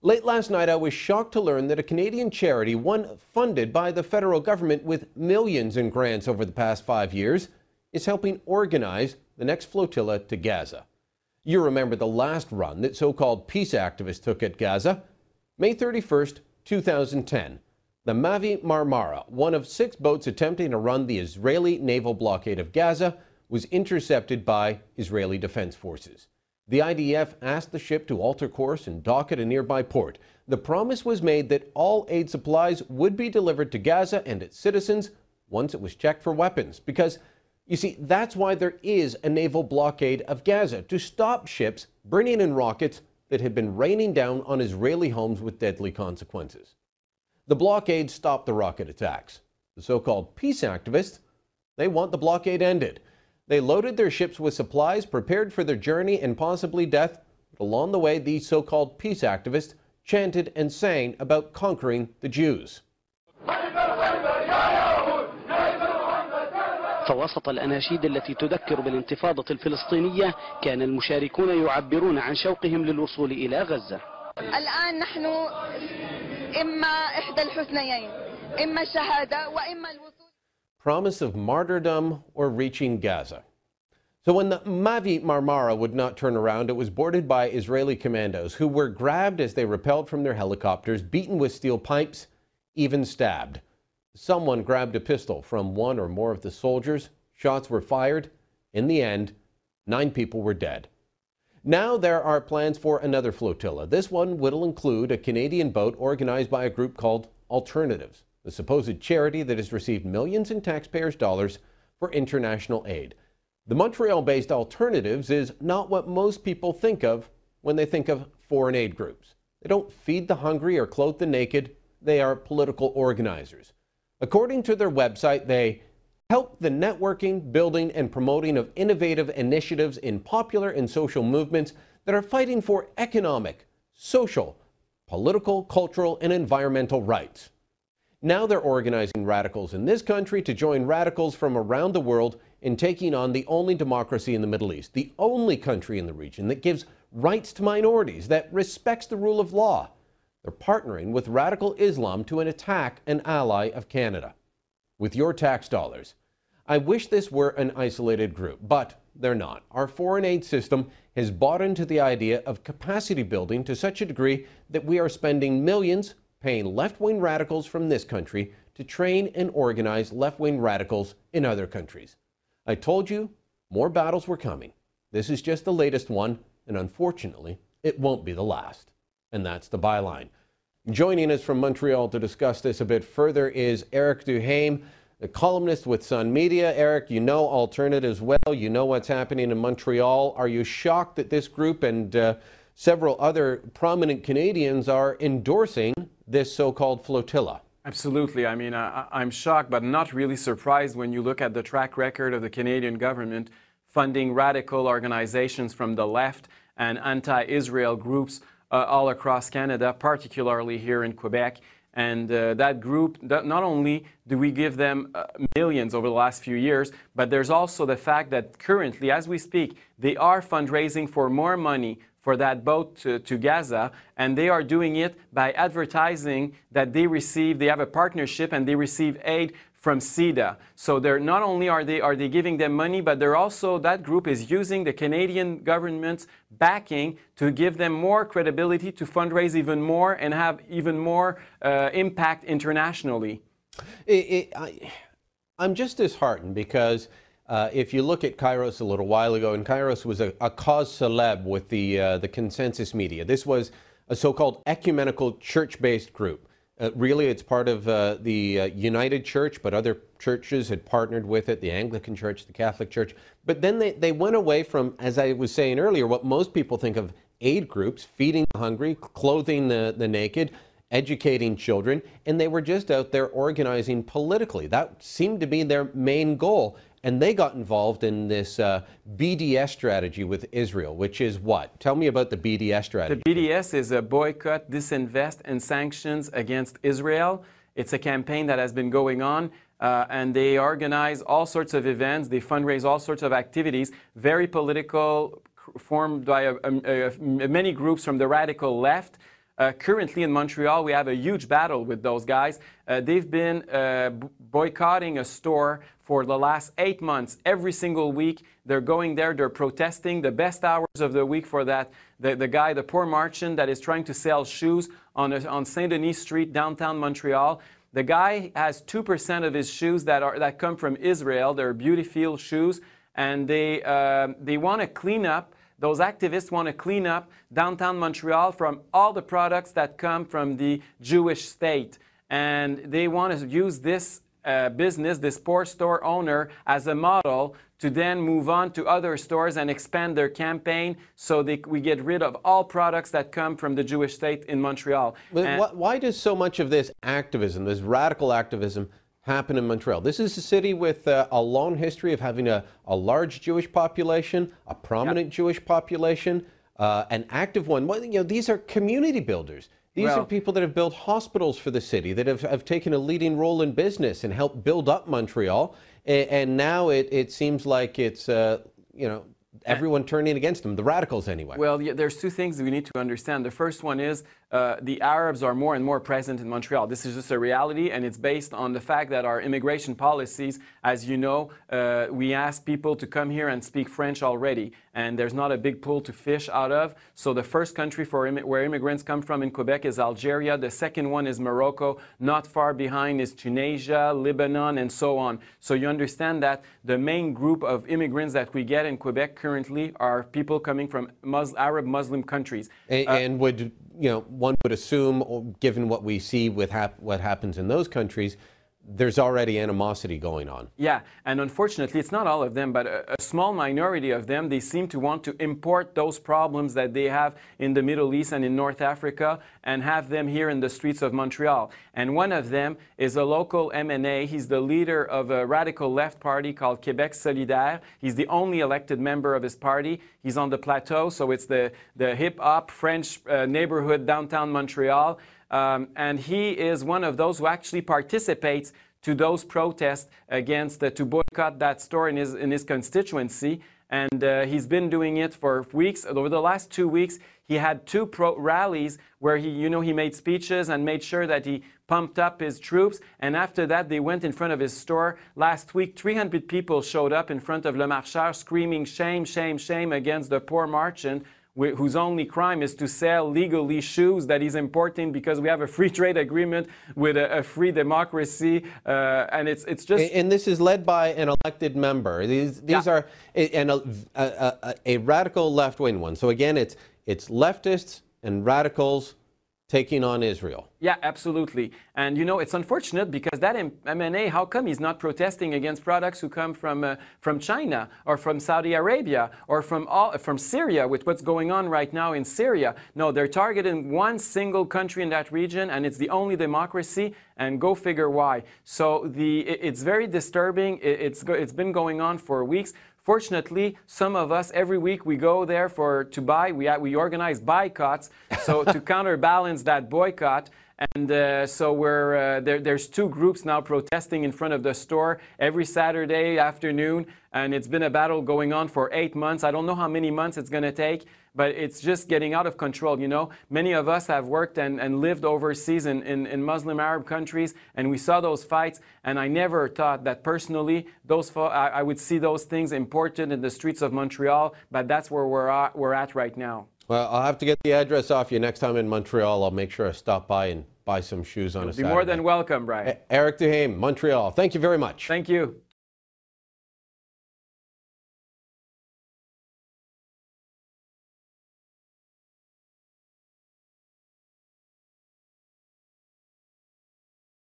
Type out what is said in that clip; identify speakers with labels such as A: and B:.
A: Late last night, I was shocked to learn that a Canadian charity, one funded by the federal government with millions in grants over the past 5 years, is helping organize the next flotilla to Gaza. You remember the last run that so-called peace activists took at Gaza? May 31st, 2010. The Mavi Marmara, one of 6 boats attempting to run the Israeli naval blockade of Gaza, was intercepted by Israeli Defense Forces. The IDF asked the ship to alter course and dock at a nearby port. The promise was made that all aid supplies would be delivered to Gaza and its citizens once it was checked for weapons. Because, you see, that's why there is a naval blockade of Gaza, to stop ships bringing in rockets that had been raining down on Israeli homes with deadly consequences. The blockade stopped the rocket attacks. The so-called peace activists, they want the blockade ended. They loaded their ships with supplies, prepared for their journey and possibly death. But along the way, these so-called peace activists chanted and sang about conquering the Jews.
B: فوسط الأناشيد التي تذكر بالانتفاضة الفلسطينية كان المشاركون يعبرون عن شوقهم للوصول إلى غزة.
C: الآن نحن إما إحدى الحسنيين، إما الشهادة وإما الوصول.
A: Promise of martyrdom or reaching Gaza. So when the Mavi Marmara would not turn around, it was boarded by Israeli commandos who were grabbed as they rappelled from their helicopters, beaten with steel pipes, even stabbed. Someone grabbed a pistol from one or more of the soldiers. Shots were fired. In the end, 9 people were dead. Now there are plans for another flotilla. This one will include a Canadian boat organized by a group called Alternatives, the supposed charity that has received millions in taxpayers' dollars for international aid. The Montreal-based Alternatives is not what most people think of when they think of foreign aid groups. They don't feed the hungry or clothe the naked. They are political organizers. According to their website, they help the networking, building, and promoting of innovative initiatives in popular and social movements that are fighting for economic, social, political, cultural, and environmental rights. Now they're organizing radicals in this country to join radicals from around the world in taking on the only democracy in the Middle East, the only country in the region that gives rights to minorities, that respects the rule of law. They're partnering with radical Islam to attack an ally of Canada with your tax dollars. I wish this were an isolated group, but they're not. Our foreign aid system has bought into the idea of capacity building to such a degree that we are spending millions paying left-wing radicals from this country to train and organize left-wing radicals in other countries. I told you more battles were coming. This is just the latest one, and unfortunately, it won't be the last. And that's the byline. Joining us from Montreal to discuss this a bit further is Eric Duhaime, a columnist with Sun Media. Eric, you know Alternatives well. You know what's happening in Montreal. Are you shocked that this group and several other prominent Canadians are endorsing this so-called flotilla?
D: Absolutely. I mean, I'm shocked, but not really surprised when you look at the track record of the Canadian government funding radical organizations from the left and anti-Israel groups all across Canada, particularly here in Quebec. And that group, not only do we give them millions over the last few years, but there's also the fact that currently, as we speak, they are fundraising for more money for that boat to Gaza, and they are doing it by advertising that they have a partnership and they receive aid from CEDA. So they're not only are they giving them money, but they're also, that group is using the Canadian government's backing to give them more credibility, to fundraise even more and have even more impact internationally.
A: I'm just disheartened because if you look at Kairos a little while ago, and Kairos was a cause célèbre with the consensus media. This was a so-called ecumenical church-based group. Really, it's part of the United Church, but other churches had partnered with it, the Anglican Church, the Catholic Church. But then they went away from, as I was saying earlier, what most people think of aid groups, feeding the hungry, clothing the naked, educating children, and they were just out there organizing politically. That seemed to be their main goal. And they got involved in this BDS strategy with Israel, which is what? Tell me about the BDS strategy.
D: The BDS is a boycott, disinvest, and sanctions against Israel. It's a campaign that has been going on, and they organize all sorts of events. They fundraise all sorts of activities, very political, formed by many groups from the radical left. Currently in Montreal, we have a huge battle with those guys. They've been boycotting a store for the last 8 months. Every single week, they're going there, they're protesting the best hours of the week for that. The guy, the poor merchant that is trying to sell shoes on Saint Denis Street, downtown Montreal. The guy has 2% of his shoes that come from Israel. They're Beautyfield shoes, and they want to clean up. Those activists want to clean up downtown Montreal from all the products that come from the Jewish state. And they want to use this business, this poor store owner, as a model to then move on to other stores and expand their campaign so we get rid of all products that come from the Jewish state in Montreal.
A: But why does so much of this activism, this radical activism, happen in Montreal? This is a city with a long history of having a large Jewish population, a prominent Jewish population, an active one. Well, you know, these are community builders. These are people that have built hospitals for the city, that have taken a leading role in business and helped build up Montreal. And now it seems like it's, you know, everyone turning against them, the radicals anyway.
D: Well, there's two things we need to understand. The first one is the Arabs are more and more present in Montreal. This is just a reality, and it's based on the fact that our immigration policies, as you know, we ask people to come here and speak French already, and there's not a big pool to fish out of. So the first country where immigrants come from in Quebec is Algeria. The second one is Morocco. Not far behind is Tunisia, Lebanon, and so on. So you understand that the main group of immigrants that we get in Quebec currently are people coming from Arab Muslim countries.
A: And would, you know, one would assume, given what we see with what happens in those countries, there's already animosity going on.
D: Yeah, and unfortunately, it's not all of them, but a small minority of them, they seem to want to import those problems that they have in the Middle East and in North Africa and have them here in the streets of Montreal. And one of them is a local MNA. He's the leader of a radical left party called Québec Solidaire. He's the only elected member of his party. He's on the plateau, so it's the hip-hop French neighborhood downtown Montreal. And he is one of those who actually participates to those protests against to boycott that store in his constituency. And he's been doing it for weeks. Over the last 2 weeks, he had two rallies where he made speeches and made sure that he pumped up his troops. And after that, they went in front of his store. Last week, 300 people showed up in front of Le Marcheur screaming shame, shame, shame against the poor merchant, whose only crime is to sell legally shoes that he's importing because we have a free trade agreement with a free democracy, and it's just.
A: And this is led by an elected member. These are a radical left-wing one. So again, it's leftists and radicals taking on Israel.
D: Yeah, absolutely. And you know, it's unfortunate because that MNA, how come he's not protesting against products who come from China or from Saudi Arabia or from Syria with what's going on right now in Syria? No, they're targeting one single country in that region, and it's the only democracy, and go figure why. So it's very disturbing. It's been going on for weeks. Fortunately, some of us, every week we go there to buy. We organize boycotts, so to counterbalance that boycott. And so there's two groups now protesting in front of the store every Saturday afternoon. And it's been a battle going on for 8 months. I don't know how many months it's going to take, but it's just getting out of control. You know, many of us have worked and lived overseas in Muslim Arab countries, and we saw those fights. And I never thought that personally I would see those things imported in the streets of Montreal, but that's where we're at right now.
A: Well, I'll have to get the address off you next time in Montreal. I'll make sure I stop by and buy some shoes on a Saturday.
D: You'll be more than welcome, Brian.
A: Eric Duhaime, Montreal. Thank you very much.
D: Thank you.